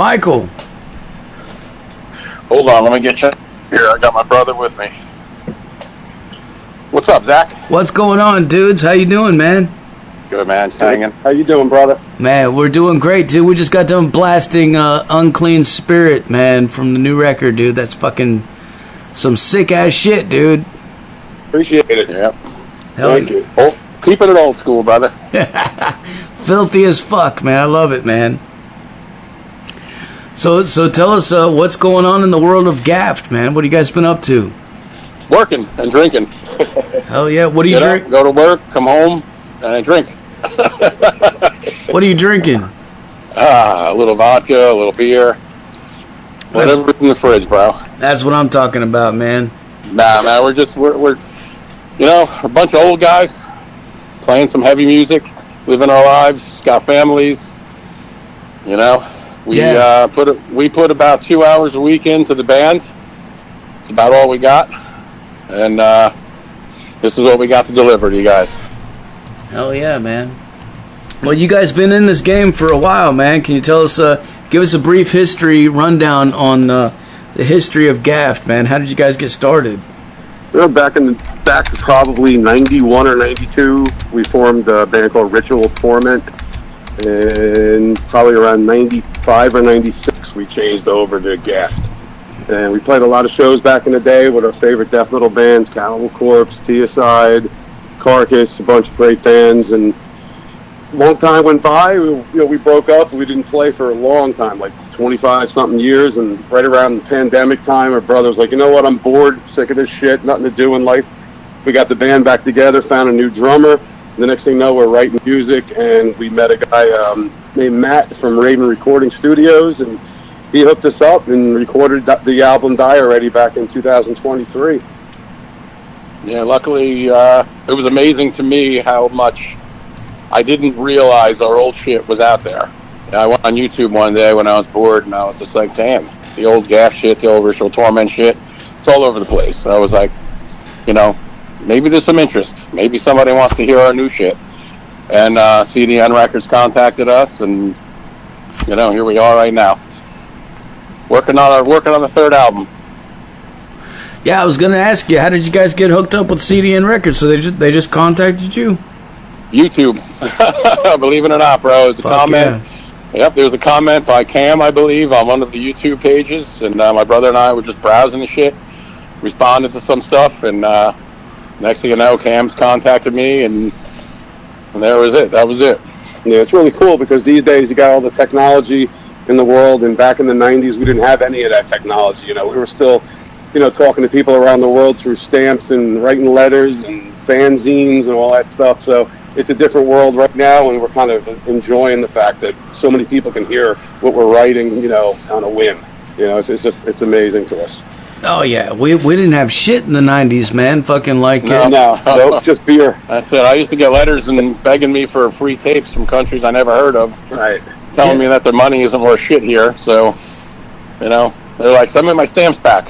Michael. Hold on, let me get you here. I got my brother with me. What's up, Zach? What's going on, dudes? How you doing, man? Good, man. Hanging. How you doing, brother? Man, we're doing great, dude. We just got done blasting Unclean Spirit, man, from the new record, dude. That's fucking some sick-ass shit, dude. Appreciate it. Yep. Thank you. Oh, keeping it old school, brother. Filthy as fuck, man. I love it, man. So tell us what's going on in the world of Gaffed, man. What have you guys been up to? Working and drinking. Hell yeah. What do you drink? Go to work, come home, and I drink. What are you drinking? A little vodka, a little beer. Whatever's in the fridge, bro. That's what I'm talking about, man. Nah, man, we're a bunch of old guys playing some heavy music, living our lives, got families. We put about 2 hours a week into the band. It's about all we got, and this is what we got to deliver to you guys. Hell yeah, man. Well, you guys been in this game for a while, man. Can you tell us, give us a brief history rundown on the history of Gaffed, man? How did you guys get started? Well, back probably 91 or 92, we formed a band called Ritual Torment, and probably around 95 or 96, we changed over to Gaffed. And we played a lot of shows back in the day with our favorite death metal bands, Cannibal Corpse, Teocide, Carcass, a bunch of great bands, and a long time went by. We broke up. We didn't play for a long time, like 25-something years, and right around the pandemic time, our brother was like, you know what, I'm bored, sick of this shit, nothing to do in life. We got the band back together, found a new drummer. The next thing you know, we're writing music, and we met a guy named Matt from Raven Recording Studios, and he hooked us up and recorded the album Die Already back in 2023. Yeah, luckily, it was amazing to me how much I didn't realize our old shit was out there. I went on YouTube one day when I was bored, and I was just like, damn, the old Gaff shit, the old Ritual Torment shit, it's all over the place. So I was like, maybe there's some interest. Maybe somebody wants to hear our new shit. And CDN Records contacted us, and, here we are right now. Working on the third album. Yeah, I was gonna ask you, how did you guys get hooked up with CDN Records? So they just contacted you? YouTube. Believe it or not, bro. It was a comment. Yeah. Yep, there was a comment by Cam, I believe, on one of the YouTube pages, and my brother and I were just browsing the shit, responded to some stuff, and next thing you know, Cam's contacted me, and there was it. That was it. Yeah, it's really cool because these days you got all the technology in the world, and back in the 90s we didn't have any of that technology. We were still talking to people around the world through stamps and writing letters and fanzines and all that stuff. So it's a different world right now, and we're kind of enjoying the fact that so many people can hear what we're writing, on a whim. It's amazing to us. Oh yeah, we didn't have shit in the 90s, man. Fucking like nope, just beer. That's it. I used to get letters and begging me for free tapes from countries I never heard of. Right. Telling me that their money isn't worth shit here. So, they're like, send me my stamps back.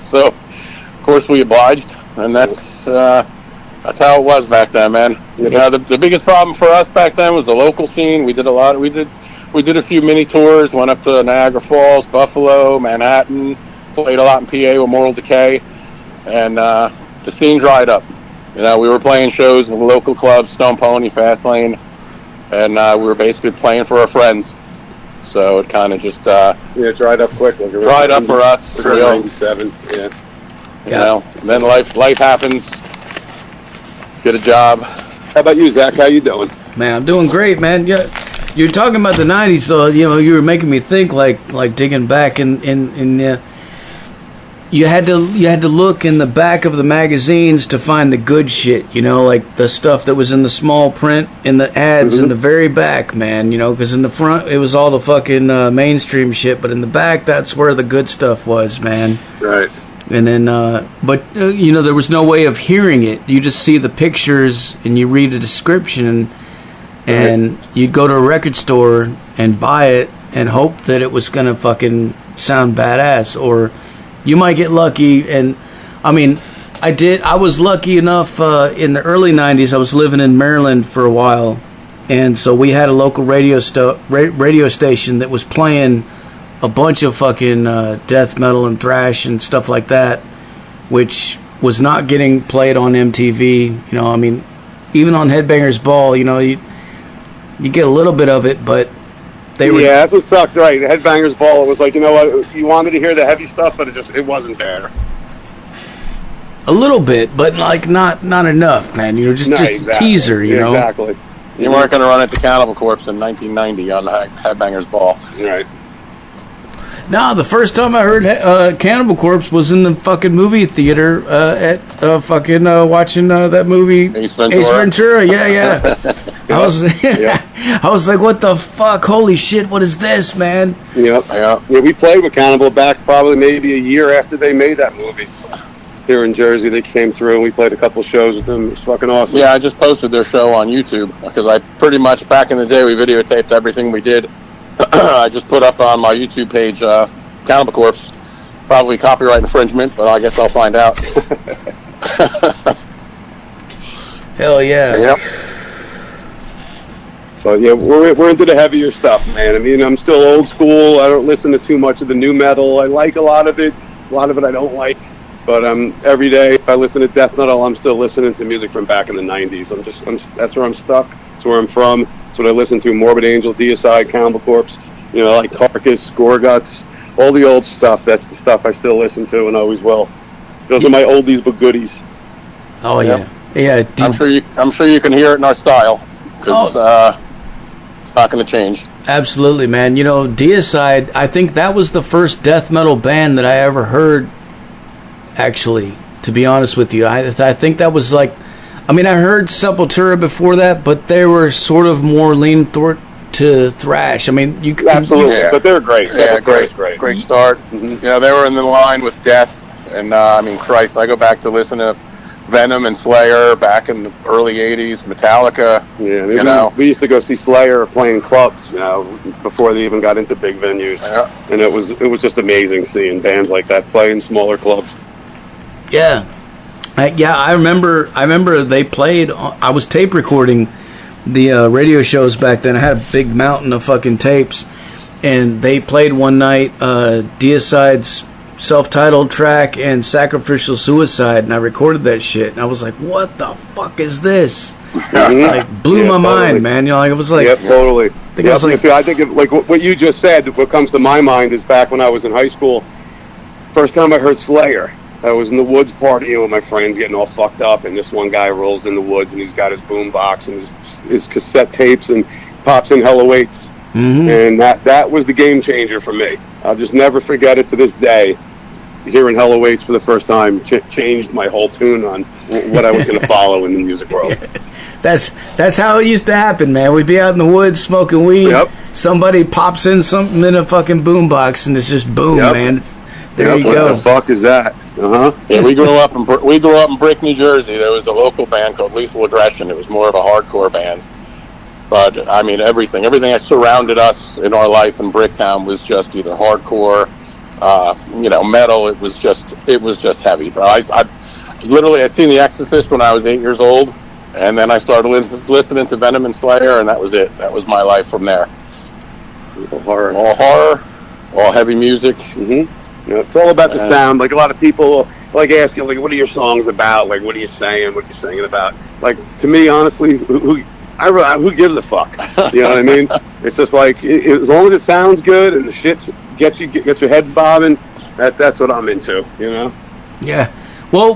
So, of course, we obliged, and that's how it was back then, man. The biggest problem for us back then was the local scene. We did a few mini tours. Went up to Niagara Falls, Buffalo, Manhattan. Played a lot in PA with Moral Decay, and the scene dried up. We were playing shows in the local clubs, Stone Pony, Fastlane, and we were basically playing for our friends. So it kind of just it dried up quick. Dried up for us. 97. Yeah. Then life happens. Get a job. How about you, Zach? How you doing? Man, I'm doing great, man. Yeah, you're talking about the 90s, so you were making me think like digging back in you had to look in the back of the magazines to find the good shit, like the stuff that was in the small print in the ads in the very back, man, because in the front it was all the fucking mainstream shit, but in the back that's where the good stuff was, man. Right. And then there was no way of hearing it. You just see the pictures and you read a description, and you'd go to a record store and buy it and hope that it was gonna fucking sound badass, or you might get lucky. And I was lucky enough in the early 90s. I was living in Maryland for a while, And so we had a local radio station that was playing a bunch of fucking death metal and thrash and stuff like that, which was not getting played on MTV. You know, I mean, even on Headbangers Ball, you know, you get a little bit of it, but they were... Yeah, that's what sucked, right? Headbangers Ball, it was like, you know what, you wanted to hear the heavy stuff, but it wasn't there. A little bit, but like not enough, man. You know, just exactly. a teaser, you know? Exactly. You weren't going to run into Cannibal Corpse in 1990 on Headbangers Ball. Right. No, the first time I heard Cannibal Corpse was in the fucking movie theater watching that movie Ace Ventura. Ace Ventura, yeah. I was like, what the fuck? Holy shit, what is this, man? Yep. Yeah, we played with Cannibal back probably maybe a year after they made that movie. Here in Jersey, they came through and we played a couple shows with them. It was fucking awesome. Yeah, I just posted their show on YouTube because I pretty much, back in the day, we videotaped everything we did. I just put up on my YouTube page Cannibal Corpse. Probably copyright infringement, but I guess I'll find out. Hell yeah. Yep. So yeah, we're into the heavier stuff, man. I mean, I'm still old school. I don't listen to too much of the new metal. I like a lot of it. A lot of it I don't like. But every day, if I listen to death metal, I'm still listening to music from back in the 90s. That's where I'm stuck. That's where I'm from. That's what I listen to. Morbid Angel, Deicide, Cannibal Corpse, you know, like Carcass, Gorguts, all the old stuff. That's the stuff I still listen to and always will. Those are my oldies but goodies. Oh, yeah. Yeah. I'm sure you can hear it in our style. Because it's not going to change. Absolutely, man. You know, Deicide, I think that was the first death metal band that I ever heard. Actually, to be honest with you, I think that was like, I mean, I heard Sepultura before that, but they were sort of more lean to thrash. I mean, you absolutely, but they're great. Yeah, great start. Mm-hmm. You know, they were in the line with Death, and I mean, Christ, I go back to listen to Venom and Slayer back in the early '80s, Metallica. Yeah, we used to go see Slayer playing clubs, you know, before they even got into big venues, and it was just amazing seeing bands like that play in smaller clubs. Yeah, I remember they played. I was tape recording the radio shows back then. I had a big mountain of fucking tapes, and they played one night Deicide's self-titled track and Sacrificial Suicide, and I recorded that shit. And I was like, "What the fuck is this?" Like blew my mind, man. You know, like it was like, yep, totally. I think like what you just said. What comes to my mind is back when I was in high school. First time I heard Slayer. I was in the woods partying with my friends, getting all fucked up, and this one guy rolls in the woods, and he's got his boom box and his cassette tapes, and pops in Hell Awaits. Mm-hmm. And that was the game changer for me. I'll just never forget it to this day. Hearing Hell Awaits for the first time changed my whole tune on what I was going to follow in the music world. That's how it used to happen, man. We'd be out in the woods smoking weed. Yep. Somebody pops in something in a fucking boom box, and it's just boom, man. There you go. What the fuck is that? Yeah, we grew up in Brick, New Jersey. There was a local band called Lethal Aggression. It was more of a hardcore band, but I mean everything that surrounded us in our life in Bricktown was just either hardcore, metal. It was just heavy, bro. I seen The Exorcist when I was 8 years old, and then I started listening to Venom and Slayer, and that was it. That was my life from there. All horror, all heavy music. Mm-hmm. You know, it's all about the sound. Like a lot of people like ask you, like, what are your songs about? Like, what are you saying? What are you singing about? Like, to me, honestly, who gives a fuck? You know what I mean? It's just like as long as it sounds good and the shit gets your head bobbing. That's what I'm into. You know? Yeah. Well,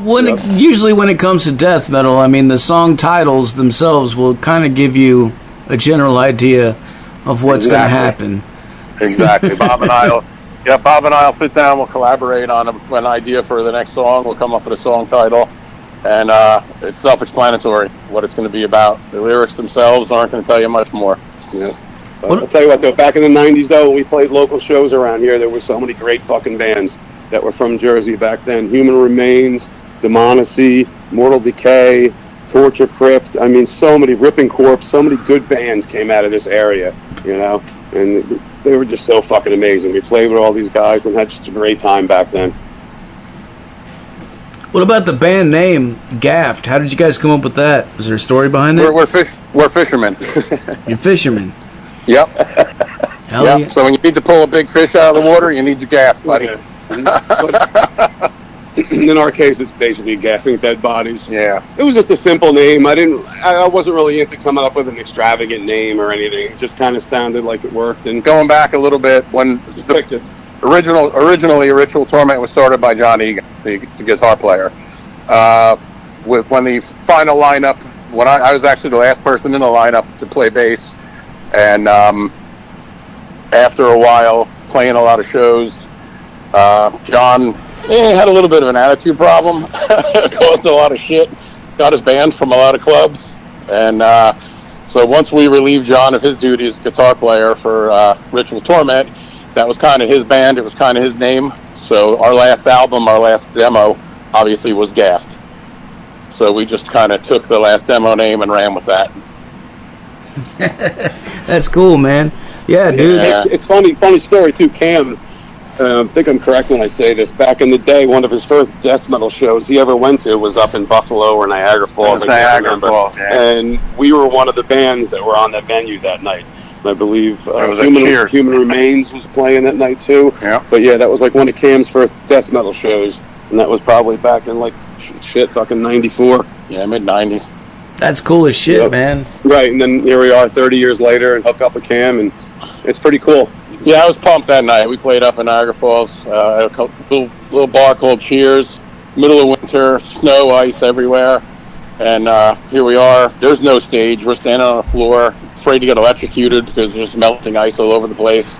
usually when it comes to death metal, I mean, the song titles themselves will kind of give you a general idea of what's going to happen. Exactly. Bob and I'll sit down. We'll collaborate on an idea for the next song. We'll come up with a song title, and it's self-explanatory what it's going to be about. The lyrics themselves aren't going to tell you much more. Yeah. I'll tell you what, though, back in the 90s, though, when we played local shows around here, there were so many great fucking bands that were from Jersey back then. Human Remains, Demonacy, Mortal Decay, Torture Crypt. I mean, so many, Ripping Corpse, so many good bands came out of this area, you know, and they were just so fucking amazing. We played with all these guys and had such a great time back then. What about the band name, Gaffed? How did you guys come up with that? Is there a story behind it? We're fishermen. You're fishermen. Yep. Hell yep. yeah. So when you need to pull a big fish out of the water, you need your gaff, buddy. Yeah. In our case, it's basically gaffing dead bodies. Yeah. It was just a simple name. I wasn't really into coming up with an extravagant name or anything. It just kind of sounded like it worked. And Going back a little bit, when originally Ritual Torment was started by John Egan, the guitar player. When the final lineup, when I was actually the last person in the lineup to play bass, and after a while playing a lot of shows, John had a little bit of an attitude problem. Caused a lot of shit. Got us banned from a lot of clubs, and so once we relieved John of his duties as guitar player for Ritual Torment, that was kind of his band. It was kind of his name. So our last album, our last demo, obviously was Gaffed. So we just kind of took the last demo name and ran with that. That's cool, man. Yeah, dude. Yeah. it's funny story too. Cam, I think I'm correct when I say this. Back in the day, one of his first death metal shows he ever went to was up in Buffalo or Niagara Falls. Niagara Falls, yeah. And we were one of the bands that were on that venue that night. I believe Human Remains was playing that night too. Yeah. But yeah, that was like one of Cam's first death metal shows, and that was probably back in like fucking '94. Yeah, mid-'90s. That's cool as shit, Yep. man. Right, and then here we are 30 years later and hook up with Cam, and it's pretty cool. Yeah, I was pumped that night. We played up in Niagara Falls at a little bar called Cheers. Middle of winter, snow, ice everywhere. And here we are. There's no stage. We're standing on the floor, afraid to get electrocuted because there's melting ice all over the place.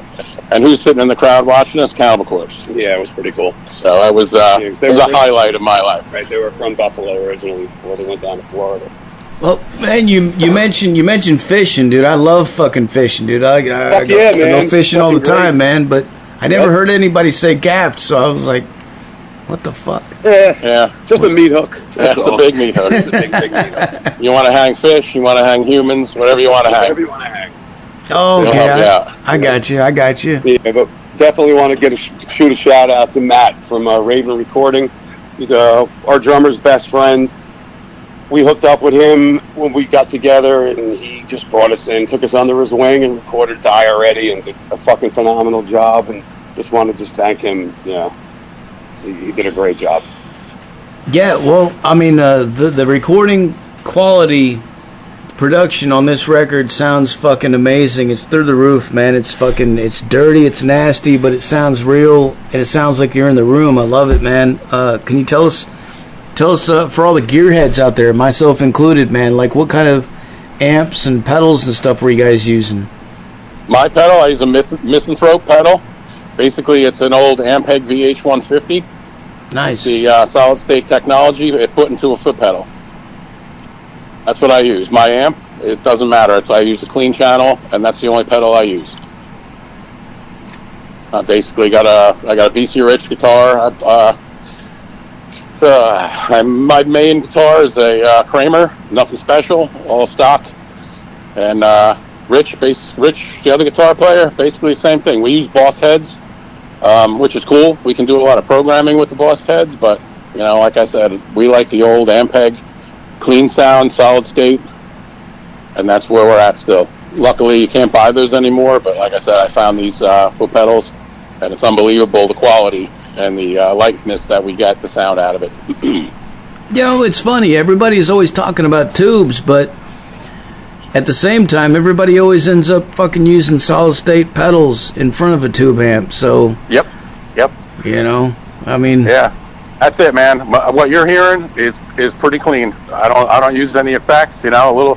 And who's sitting in the crowd watching us? Cannibal Corpse. Yeah, it was pretty cool. So it was a highlight of my life. Right, they were from Buffalo originally before they went down to Florida. Well, man, you mentioned fishing, dude. I love fucking fishing, dude. I man. go fishing all the Fucking time, great. man. But I never heard anybody say gaffed, so I was like, what the fuck? Yeah. Just a meat hook. That's a big meat hook. It's a big meat hook. You want to hang fish, you want to hang humans, whatever you want to hang. Whatever you want to hang. Oh, okay. Yeah. I got you. Yeah, but definitely want to shoot a shout out to Matt from Raven Recording. He's our drummer's best friend. We hooked up with him when we got together, and he just brought us in, took us under his wing, and recorded Die Already, and did a fucking phenomenal job. And just wanted to thank him. Yeah, he did a great job. Yeah, well, I mean, the recording quality, production on this record sounds fucking amazing. It's through the roof, man. It's dirty, it's nasty, but it sounds real, and it sounds like you're in the room. I love it, man. Can you tell us for all the gearheads out there, myself included, man, like what kind of amps and pedals and stuff were you guys using? My pedal, I use a Misanthrope pedal. Basically, it's an old Ampeg VH150. Nice. It's the solid state technology it put into a foot pedal. That's what I use. My amp, it doesn't matter. I use a clean channel, and that's the only pedal I use. I basically got a BC Rich guitar. My main guitar is a Kramer, nothing special, all stock. And Rich, the other guitar player, basically the same thing. We use Boss heads, which is cool. We can do a lot of programming with the Boss heads, but like I said, we like the old Ampeg, clean sound, solid state, and that's where we're at still. Luckily, you can't buy those anymore, but like I said, I found these foot pedals, and it's unbelievable the quality and the lightness that we get the sound out of it. It's funny. Everybody's always talking about tubes, but at the same time, everybody always ends up fucking using solid state pedals in front of a tube amp. So Yep. I mean, yeah, that's it, man. What you're hearing is pretty clean. I don't use any effects. A little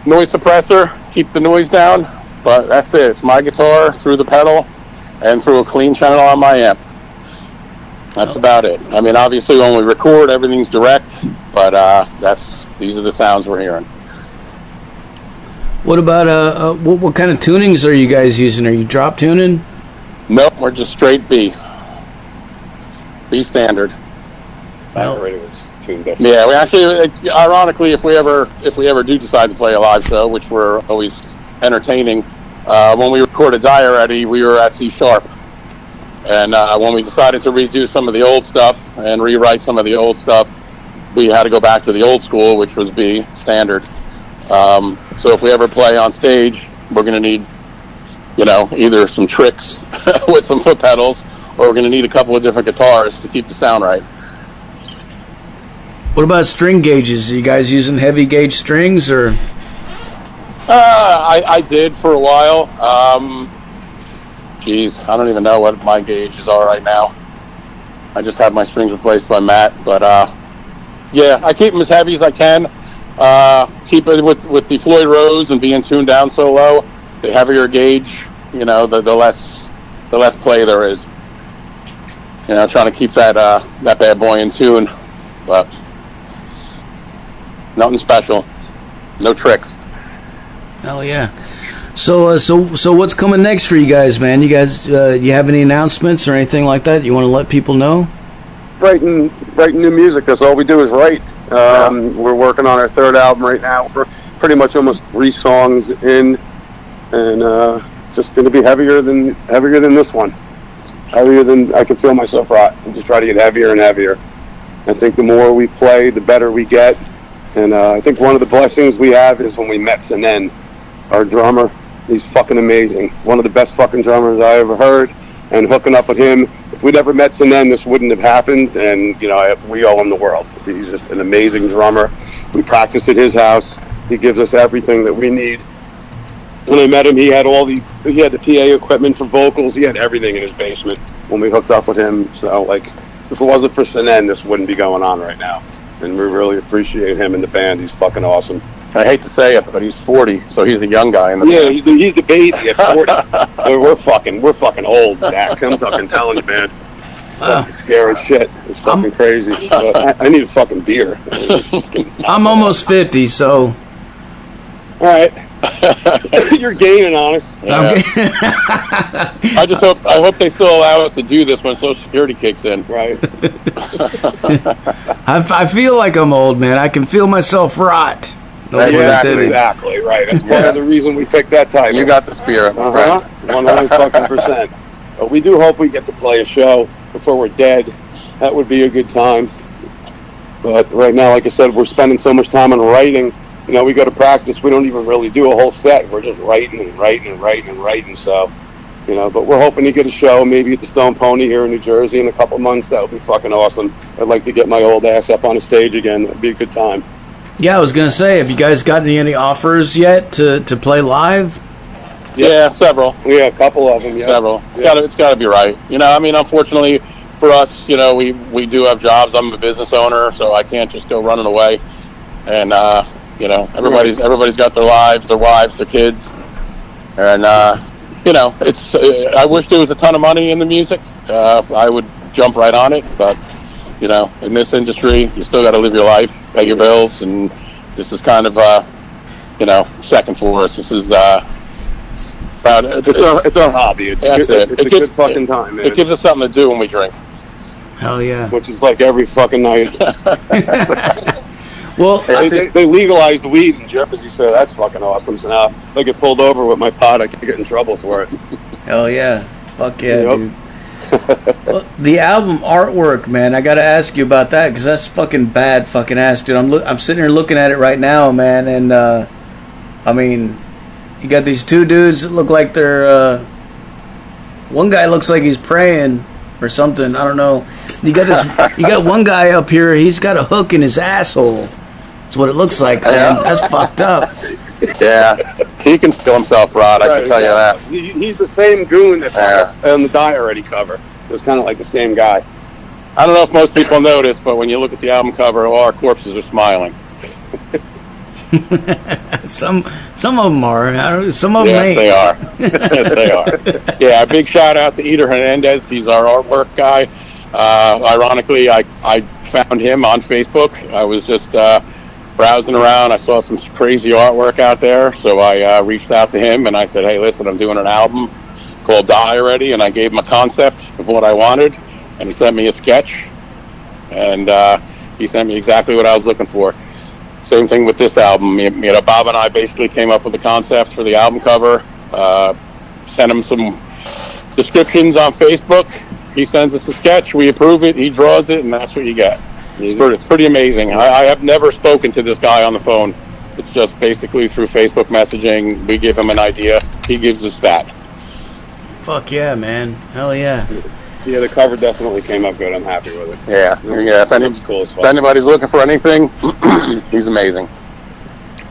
noise suppressor, keep the noise down. But that's it. It's my guitar through the pedal and through a clean channel on my amp. That's about it. I mean, obviously, when we record, everything's direct, but these are the sounds we're hearing. What about what kind of tunings are you guys using? Are you drop tuning? Nope, we're just straight B standard. Well, it was tuned different. Yeah, we actually, ironically, if we ever do decide to play a live show, which we're always entertaining, when we recorded Die Already, we were at C sharp, And when we decided to redo some of the old stuff and rewrite some of the old stuff, we had to go back to the old school, which was B, standard. So if we ever play on stage, we're going to need, either some tricks with some foot pedals, or we're going to need a couple of different guitars to keep the sound right. What about string gauges? Are you guys using heavy gauge strings, or? I did for a while. I don't even know what my gauges are right now. I just had my strings replaced by Matt, but yeah, I keep them as heavy as I can. Keep it with the Floyd Rose and being tuned down so low. The heavier gauge, the less play there is. Trying to keep that bad boy in tune, but nothing special, no tricks. Oh yeah. So what's coming next for you guys, man? You guys, you have any announcements or anything like that you want to let people know? Writing new music. That's all we do is write. We're working on our third album right now. We're pretty much almost 3 songs in, and just going to be heavier than this one. Heavier than I can feel myself rot. I just try to get heavier and heavier. I think the more we play, the better we get. And I think one of the blessings we have is when we met Senen, our drummer. He's fucking amazing. One of the best fucking drummers I ever heard. And hooking up with him, if we'd ever met Senen, this wouldn't have happened. And, we owe him the world. He's just an amazing drummer. We practice at his house. He gives us everything that we need. When I met him, he had the PA equipment for vocals. He had everything in his basement when we hooked up with him. So, if it wasn't for Senen, this wouldn't be going on right now. And we really appreciate him and the band. He's fucking awesome. I hate to say it, but he's 40, so he's a young guy in the band. He's the baby at 40. So we're fucking old, Zach. I'm fucking telling you, man. Fucking scary shit. It's fucking crazy. But I need a fucking beer. I'm almost 50, so. All right. You're gaining on us. Yeah. I hope they still allow us to do this when Social Security kicks in. Right. I feel like I'm old, man. I can feel myself rot. No, exactly, right. That's part of the reason we picked that title. You got the spirit, my friend. 100%. But we do hope we get to play a show before we're dead. That would be a good time. But right now, like I said, we're spending so much time on writing. We go to practice. We don't even really do a whole set. We're just writing and writing and writing and writing. So, but we're hoping to get a show maybe at the Stone Pony here in New Jersey in a couple months. That would be fucking awesome. I'd like to get my old ass up on a stage again. That'd be a good time. Yeah, I was going to say, have you guys gotten any offers yet to play live? Yeah, several. Yeah, a couple of them. Yeah. Several. It's got to be right. Unfortunately for us, we do have jobs. I'm a business owner, so I can't just go running away. And, everybody's got their lives, their wives, their kids. And, it's, I wish there was a ton of money in the music. I would jump right on it, but in this industry, you still got to live your life, pay your bills, and this is kind of, second for us. This is, it's our hobby. It's a good fucking time, man. It gives us something to do when we drink. Hell yeah. Which is like every fucking night. Well, they legalized weed in Jersey, so that's fucking awesome. So now if I get pulled over with my pot, I could get in trouble for it. Hell yeah. Fuck yeah, dude. Well, the album artwork, man, I gotta ask you about that, because that's fucking bad fucking ass, dude. I'm sitting here looking at it right now, man, and you got these 2 dudes that look like they're one guy looks like he's praying or something. I don't know. You got one guy up here, he's got a hook in his asshole. That's what it looks like, man. That's fucked up. Yeah, he can feel himself rot, I can tell you that. He's the same goon that's on the Die Already cover. It was kind of like the same guy. I don't know if most people notice, but when you look at the album cover, all our corpses are smiling. Some of them are. Some of them ain't. They are. Yes, they are. Yeah, a big shout out to Eder Hernandez. He's our artwork guy. Ironically, I found him on Facebook. I was just browsing around. I saw some crazy artwork out there, so I reached out to him and I said, hey, listen, I'm doing an album called Die Already, and I gave him a concept of what I wanted, and he sent me a sketch, and he sent me exactly what I was looking for. Same thing with this album. Bob and I basically came up with the concept for the album cover, sent him some descriptions on Facebook, He sends us a sketch, we approve it, he draws it, and that's what you get. It's pretty amazing. I have never spoken to this guy on the phone. It's just basically through Facebook messaging. We give him an idea, he gives us that. Fuck yeah, man. Hell yeah. Yeah, the cover definitely came up good. I'm happy with it. Yeah. If anybody's looking for anything, he's amazing.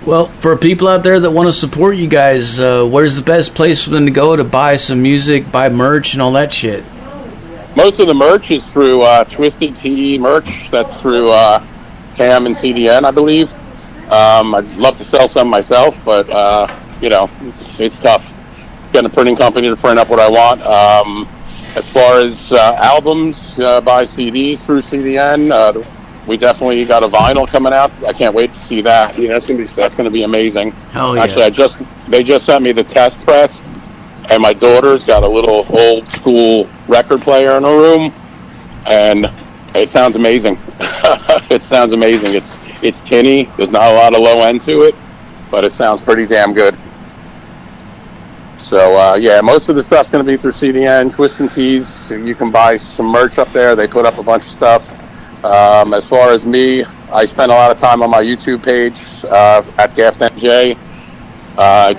Well, for people out there that want to support you guys, where's the best place for them to go to buy some music, buy merch, and all that shit? Most of the merch is through Twisted TE merch. That's through Cam and CDN, I believe. I'd love to sell some myself, but it's tough. Getting a printing company to print up what I want. As far as albums, buy CDs through CDN. We definitely got a vinyl coming out. I can't wait to see that. Yeah, that's gonna be amazing. Hell yeah. Actually, they just sent me the test press, and my daughter's got a little old school record player in her room, and it sounds amazing. It sounds amazing. It's tinny. There's not a lot of low end to it, but it sounds pretty damn good. So, most of the stuff's going to be through CDN, Twist and Tease. You can buy some merch up there. They put up a bunch of stuff. As far as me, I spend a lot of time on my YouTube page at Gaffed NJ.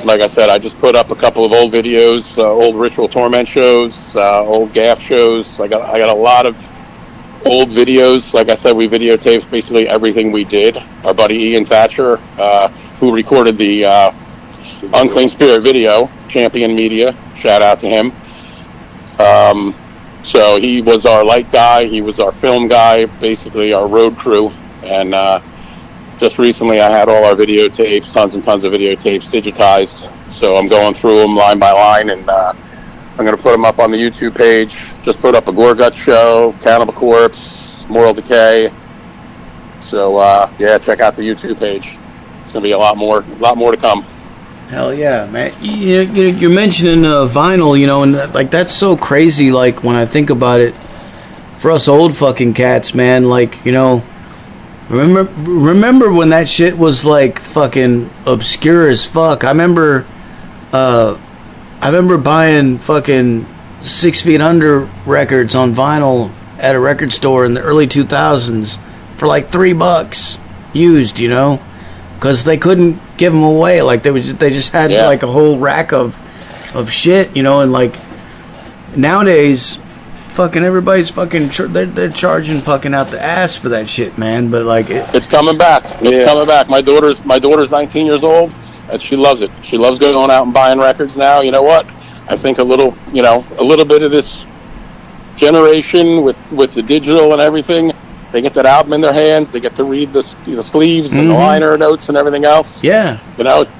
Like I said, I just put up a couple of old videos, old Ritual Torment shows, old Gaffed shows. I got a lot of old videos. Like I said, we videotaped basically everything we did. Our buddy Ian Thatcher, who recorded the Unclean Spirit video, Champion Media, shout out to him. So he was our light guy, he was our film guy, basically our road crew, and just recently I had all our videotapes, tons and tons of videotapes digitized, so I'm going through them line by line, and I'm going to put them up on the YouTube page. Just put up a Gorgut show, Cannibal Corpse, Moral Decay, so check out the YouTube page. It's going to be a lot more to come. Hell yeah, man. You're mentioning vinyl, and like that's so crazy, like when I think about it, for us old fucking cats, man, like, remember when that shit was like fucking obscure as fuck. I remember buying fucking 6 Feet Under records on vinyl at a record store in the early 2000s for like $3 used, because they couldn't give them away. Like they just had like a whole rack of shit, and like nowadays, fucking everybody's fucking they're charging fucking out the ass for that shit, man. But like it's coming back. It's coming back. My daughter's 19 years old, and she loves it. She loves going out and buying records now. You know what? I think a little bit of this generation with the digital and everything. They get that album in their hands. They get to read the sleeves and the liner notes and everything else. Yeah.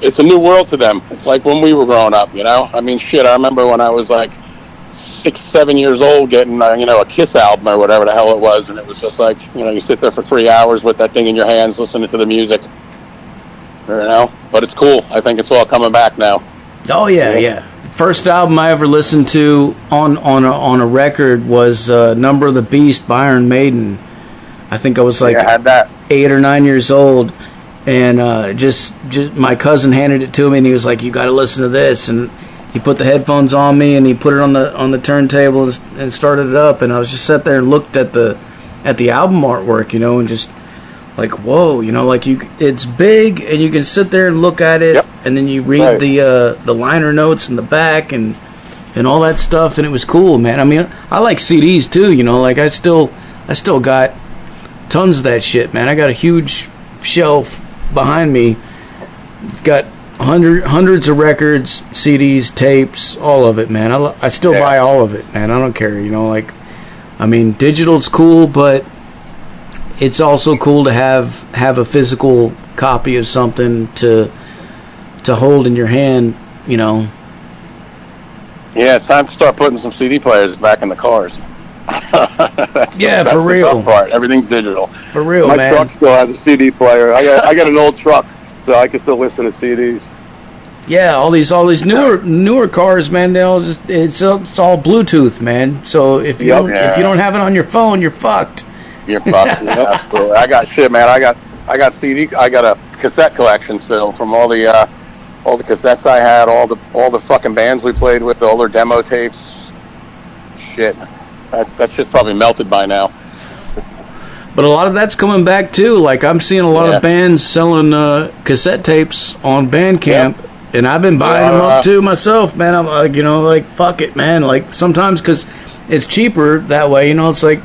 It's a new world to them. It's like when we were growing up, I mean, shit, I remember when I was like 6-7 years old getting, a Kiss album or whatever the hell it was. And it was just like, you sit there for 3 hours with that thing in your hands listening to the music. But it's cool. I think it's all coming back now. Oh, yeah. First album I ever listened to on a record was Number of the Beast by Iron Maiden. I think I was like I had that. 8 or 9 years old, and just my cousin handed it to me, and he was like, "You got to listen to this." And he put the headphones on me, and he put it on the turntable and started it up. And I was just sat there and looked at the album artwork, and just like, whoa, like it's big, and you can sit there and look at it, and then you read the liner notes in the back and all that stuff, and it was cool, man. I mean, I like CDs too, like I still got tons of that shit, man. I got a huge shelf behind me. It's got hundreds of records, CDs, tapes, all of it, man. I still buy all of it, man. I don't care, I mean, digital's cool, but it's also cool to have a physical copy of something to hold in your hand, Yeah, it's time to start putting some CD players back in the cars. that's for real. The tough part. Everything's digital. For real, man. My truck still has a CD player. I got an old truck, so I can still listen to CDs. Yeah, all these newer cars, man. They all it's all Bluetooth, man. So if you don't have it on your phone, you're fucked. You're fucked. Absolutely. I got shit, man. I got CD. I got a cassette collection still from all the cassettes I had, all the fucking bands we played with, all their demo tapes. Shit. That shit's probably melted by now. But a lot of that's coming back too. Like I'm seeing a lot of bands selling cassette tapes on Bandcamp, and I've been buying them up too myself, man. I'm like, like fuck it, man. Like sometimes because it's cheaper that way. It's like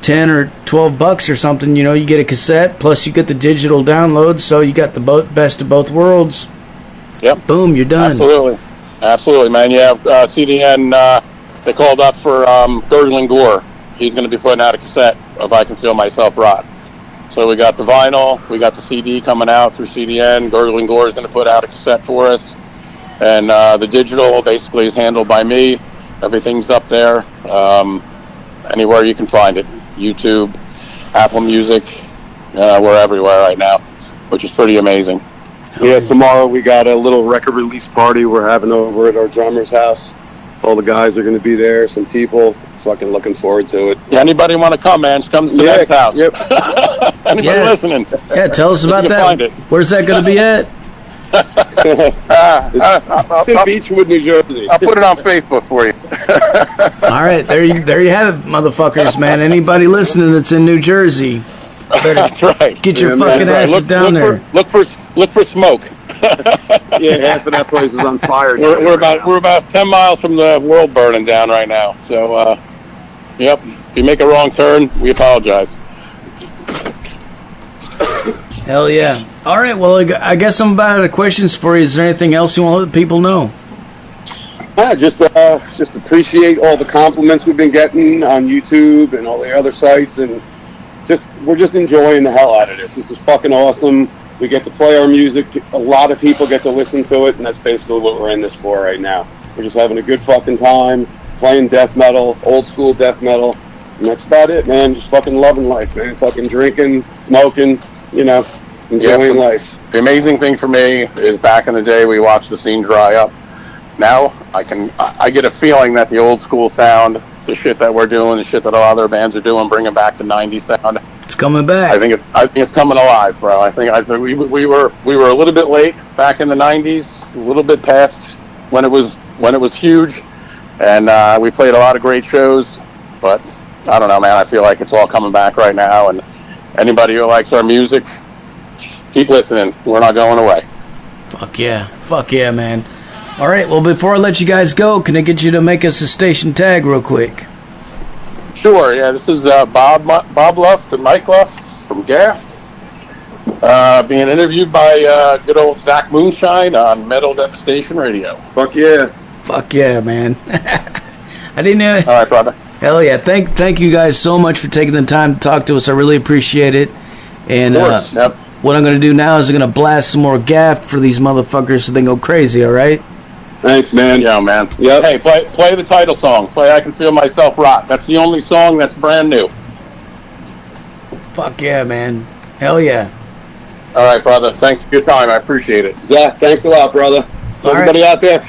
$10 or $12 or something. You get a cassette plus you get the digital download, so you got the best of both worlds. Yep. Boom, you're done. Absolutely, man. Yeah, CDN. They called up for Gurgling Gore. He's going to be putting out a cassette of I Can Feel Myself Rot. So we got the vinyl, we got the CD coming out through CDN. Gurgling Gore is going to put out a cassette for us. And the digital basically is handled by me. Everything's up there. Anywhere you can find it. YouTube, Apple Music. We're everywhere right now, which is pretty amazing. Yeah, tomorrow we got a little record release party we're having over at our drummer's house. All the guys are going to be there, some people. Fucking looking forward to it. Yeah, anybody want to come, man? Just come to the next house. Yep. Anybody listening? Yeah, tell us about that. Where's that going to be at? It's in Beechwood, New Jersey. I'll put it on Facebook for you. All right, there you have it, motherfuckers, man. Anybody listening that's in New Jersey, that's right. Get your fucking asses down there. Look for smoke. Yeah, half of that place is on fire. We're about 10 miles from the world burning down right now. So, yep. If you make a wrong turn, we apologize. Hell yeah! All right. Well, I guess I'm about out of questions for you. Is there anything else you want to let people know? Yeah, just appreciate all the compliments we've been getting on YouTube and all the other sites, and we're just enjoying the hell out of this. This is fucking awesome. We get to play our music. A lot of people get to listen to it, and that's basically what we're in this for right now. We're just having a good fucking time, playing death metal, old school death metal, and that's about it, man. Just fucking loving life, man. Fucking drinking, smoking, enjoying life. The amazing thing for me is back in the day we watched the scene dry up. Now I get a feeling that the old school sound, the shit that we're doing, the shit that all other bands are doing, bringing back the '90s sound. It's coming back. I think it's coming alive, bro. I think we were a little bit late back in the '90s, a little bit past when it was huge, and we played a lot of great shows. But I don't know, man. I feel like it's all coming back right now, and anybody who likes our music, keep listening. We're not going away. Fuck yeah, man. All right. Well, before I let you guys go, can I get you to make us a station tag real quick? Sure, yeah. This is Bob Luft and Mike Luft from Gaffed, being interviewed by good old Zach Moonshine on Metal Devastation Radio. Fuck yeah. Fuck yeah, man. I didn't know. All right, brother. Hell yeah. Thank you guys so much for taking the time to talk to us. I really appreciate it. And of course. Yep. What I'm going to do now is I'm going to blast some more Gaffed for these motherfuckers so they go crazy, all right? Thanks, man. Yeah, man. Yep. Hey, play the title song. Play I Can Feel Myself Rot. That's the only song that's brand new. Fuck yeah, man. Hell yeah. All right, brother. Thanks for your time. I appreciate it. Zach, thanks a lot, brother. All Everybody out there.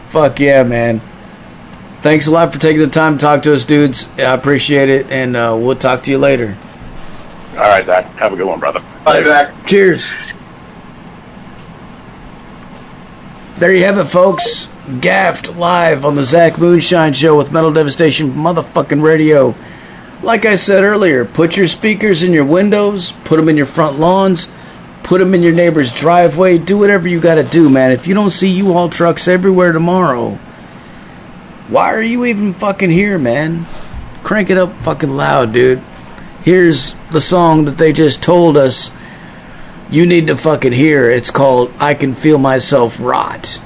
Fuck yeah, man. Thanks a lot for taking the time to talk to us, dudes. I appreciate it, and we'll talk to you later. All right, Zach. Have a good one, brother. Bye, Zach. Cheers. There you have it, folks. Gaffed live on the Zach Moonshine Show with Metal Devastation motherfucking Radio. Like I said earlier, put your speakers in your windows, put them in your front lawns, put them in your neighbor's driveway. Do whatever you got to do, man. If you don't see U-Haul trucks everywhere tomorrow, why are you even fucking here, man? Crank it up fucking loud, dude. Here's the song that they just told us you need to fucking hear. It's called I Can Feel Myself Rot.